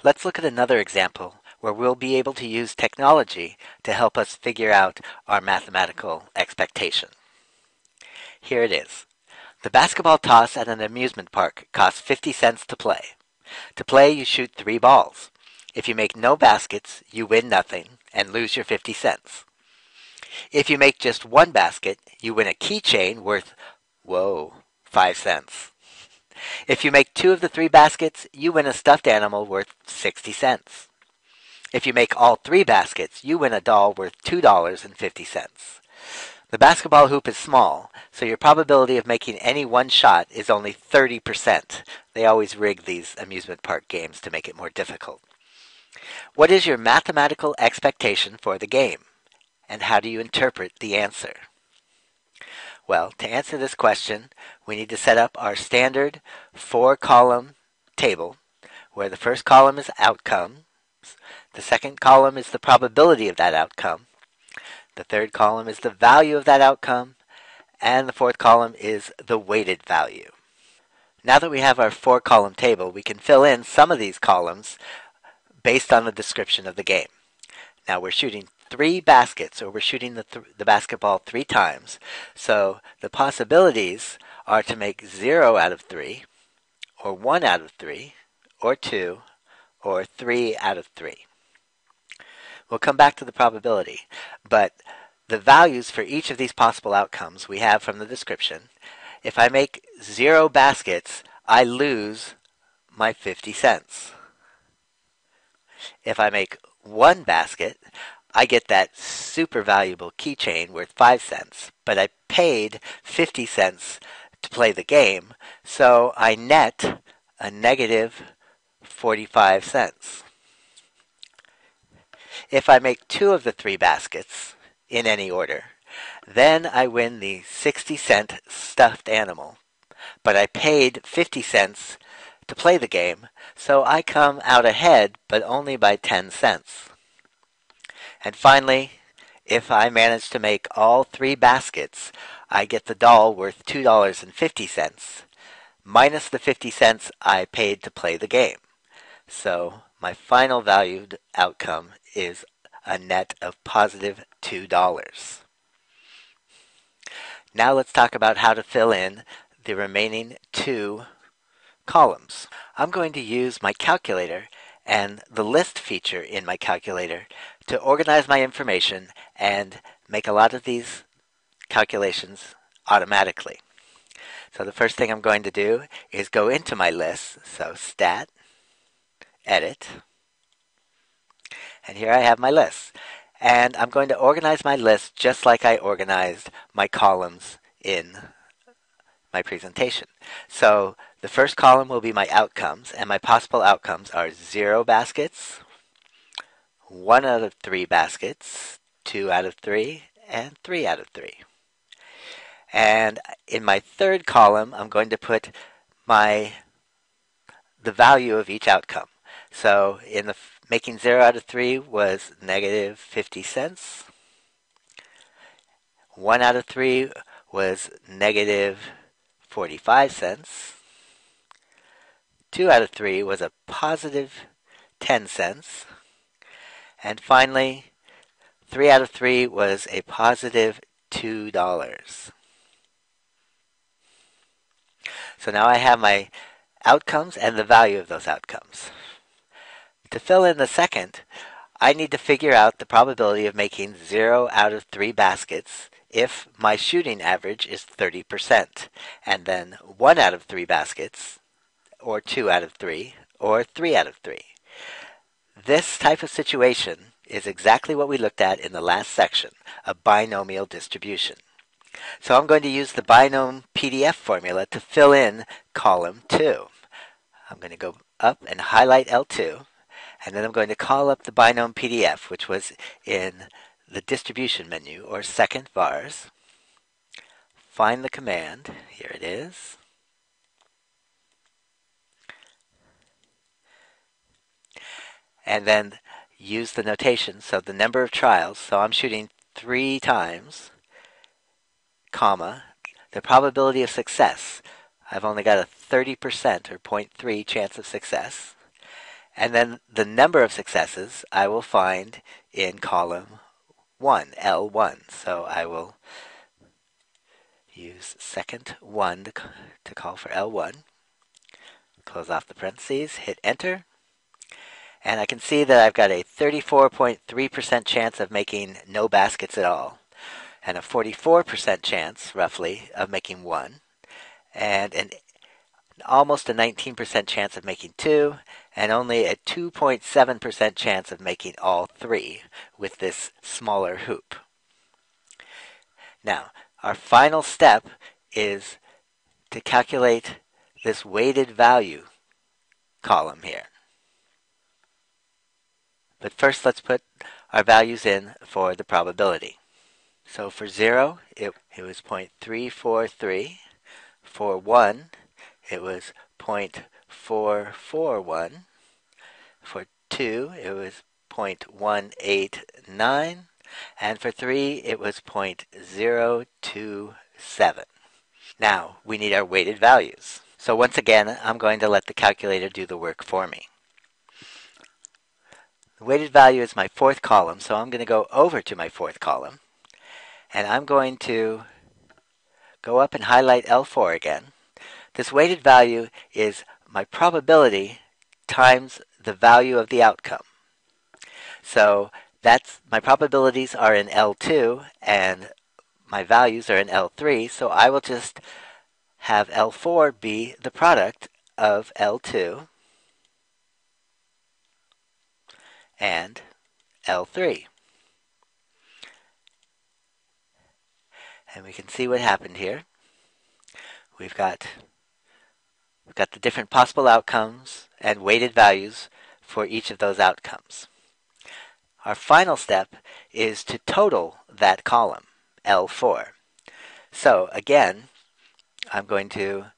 Let's look at another example where we'll be able to use technology to help us figure out our mathematical expectation. Here it is. The basketball toss at an amusement park costs 50 cents to play. To play, you shoot 3 balls. If you make no baskets, you win nothing and lose your 50 cents. If you make just 1 basket, you win a keychain worth, 5 cents. If you make 2 of the 3 baskets, you win a stuffed animal worth 60 cents. If you make all 3 baskets, you win a doll worth $2.50. The basketball hoop is small, so your probability of making any one shot is only 30%. They always rig these amusement park games to make it more difficult. What is your mathematical expectation for the game? And how do you interpret the answer? Well, to answer this question, we need to set up our standard 4-column table, where the first column is outcome, the second column is the probability of that outcome, the third column is the value of that outcome, and the fourth column is the weighted value. Now that we have our 4-column table, we can fill in some of these columns based on the description of the game. Now we're shooting 3 baskets, or we're shooting the basketball 3 times. So the possibilities are to make 0 out of 3, or 1 out of 3, or 2, or 3 out of 3. We'll come back to the probability, but the values for each of these possible outcomes we have from the description. If I make 0 baskets, I lose my 50 cents. If I make 1 basket, I get that super valuable keychain worth 5 cents, but I paid 50 cents to play the game, so I net a negative 45 cents. If I make 2 of the 3 baskets, in any order, then I win the 60-cent stuffed animal, but I paid 50 cents to play the game, so I come out ahead, but only by 10 cents. And finally, if I manage to make all 3 baskets, I get the doll worth $2.50, minus the 50 cents I paid to play the game. So my final valued outcome is a net of positive $2. Now let's talk about how to fill in the remaining 2 columns. I'm going to use my calculator and the list feature in my calculator to organize my information and make a lot of these calculations automatically. So the first thing I'm going to do is go into my list. So Stat, Edit, and here I have my list. And I'm going to organize my list just like I organized my columns in my presentation. So the first column will be my outcomes, and my possible outcomes are 0 baskets, 1 out of 3 baskets, 2 out of 3, and 3 out of 3. And in my third column, I'm going to put the value of each outcome. So in the making 0 out of 3 was negative 50 cents. 1 out of 3 was negative 45 cents. 2 out of 3 was a positive 10 cents. And finally, 3 out of 3 was a positive $2. So now I have my outcomes and the value of those outcomes. To fill in the second, I need to figure out the probability of making 0 out of 3 baskets if my shooting average is 30%, and then 1 out of 3 baskets, or 2 out of 3, or 3 out of 3. This type of situation is exactly what we looked at in the last section, a binomial distribution. So I'm going to use the binom PDF formula to fill in column 2. I'm going to go up and highlight L2, and then I'm going to call up the binom PDF, which was in the distribution menu, or second vars. Find the command. Here it is. And then use the notation. So the number of trials. So I'm shooting 3 times, comma, the probability of success. I've only got a 30% or 0.3 chance of success. And then the number of successes I will find in column 1, L1. So I will use second 1 to call for L1. Close off the parentheses, hit enter. And I can see that I've got a 34.3% chance of making no baskets at all, and a 44% chance, roughly, of making 1, and almost a 19% chance of making 2, and only a 2.7% chance of making all 3 with this smaller hoop. Now, our final step is to calculate this weighted value column here. But first, let's put our values in for the probability. So for 0, it was 0.343. For 1, it was 0.441. For 2, it was 0.189. And for 3, it was 0.027. Now, we need our weighted values. So once again, I'm going to let the calculator do the work for me. The weighted value is my fourth column, so I'm going to go over to my fourth column. And I'm going to go up and highlight L4 again. This weighted value is my probability times the value of the outcome. So that's my probabilities are in L2 and my values are in L3, so I will just have L4 be the product of L2 and L3. And we can see what happened here. We've got the different possible outcomes and weighted values for each of those outcomes. Our final step is to total that column, L4. So again, I'm going to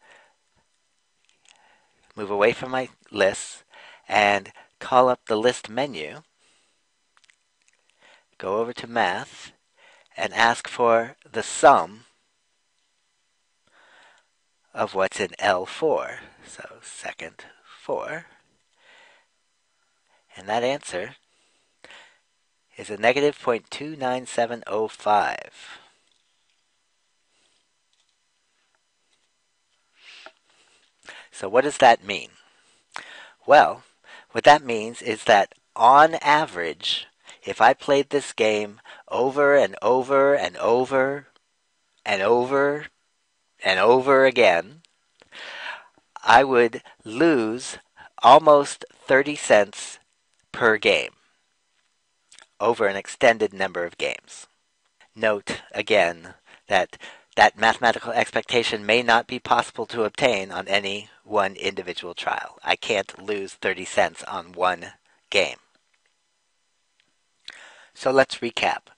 move away from my lists and call up the list menu, go over to Math, and ask for the sum of what's in L4. So second 4. And that answer is a negative 0.29705. So what does that mean? Well, what that means is that on average, if I played this game over and over and over and over and over again, I would lose almost 30 cents per game over an extended number of games. Note, again, that mathematical expectation may not be possible to obtain on any one individual trial. I can't lose 30 cents on one game. So let's recap.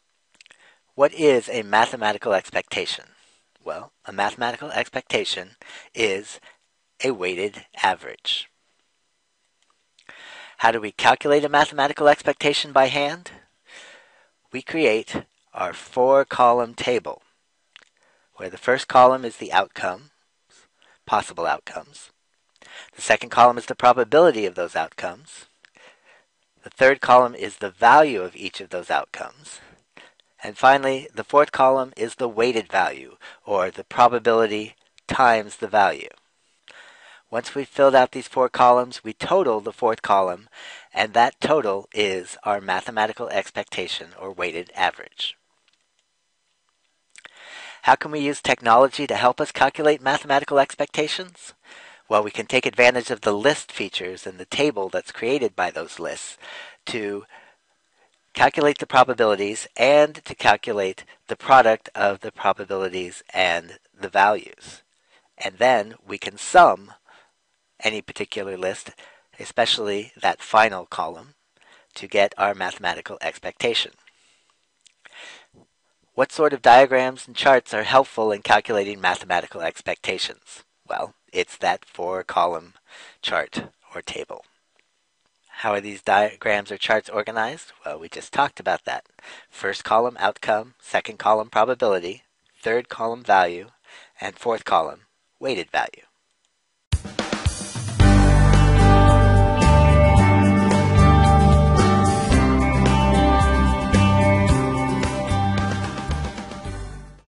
What is a mathematical expectation? Well, a mathematical expectation is a weighted average. How do we calculate a mathematical expectation by hand? We create our 4-column table, where the first column is the outcome, possible outcomes. The second column is the probability of those outcomes. The third column is the value of each of those outcomes. And finally, the fourth column is the weighted value, or the probability times the value. Once we've filled out these 4 columns, we total the fourth column, and that total is our mathematical expectation, or weighted average. How can we use technology to help us calculate mathematical expectations? Well, we can take advantage of the list features and the table that's created by those lists to calculate the probabilities and to calculate the product of the probabilities and the values. And then we can sum any particular list, especially that final column, to get our mathematical expectation. What sort of diagrams and charts are helpful in calculating mathematical expectations? Well, it's that 4-column chart or table. How are these diagrams or charts organized? Well, we just talked about that. First column outcome, second column probability, third column value, and fourth column weighted value.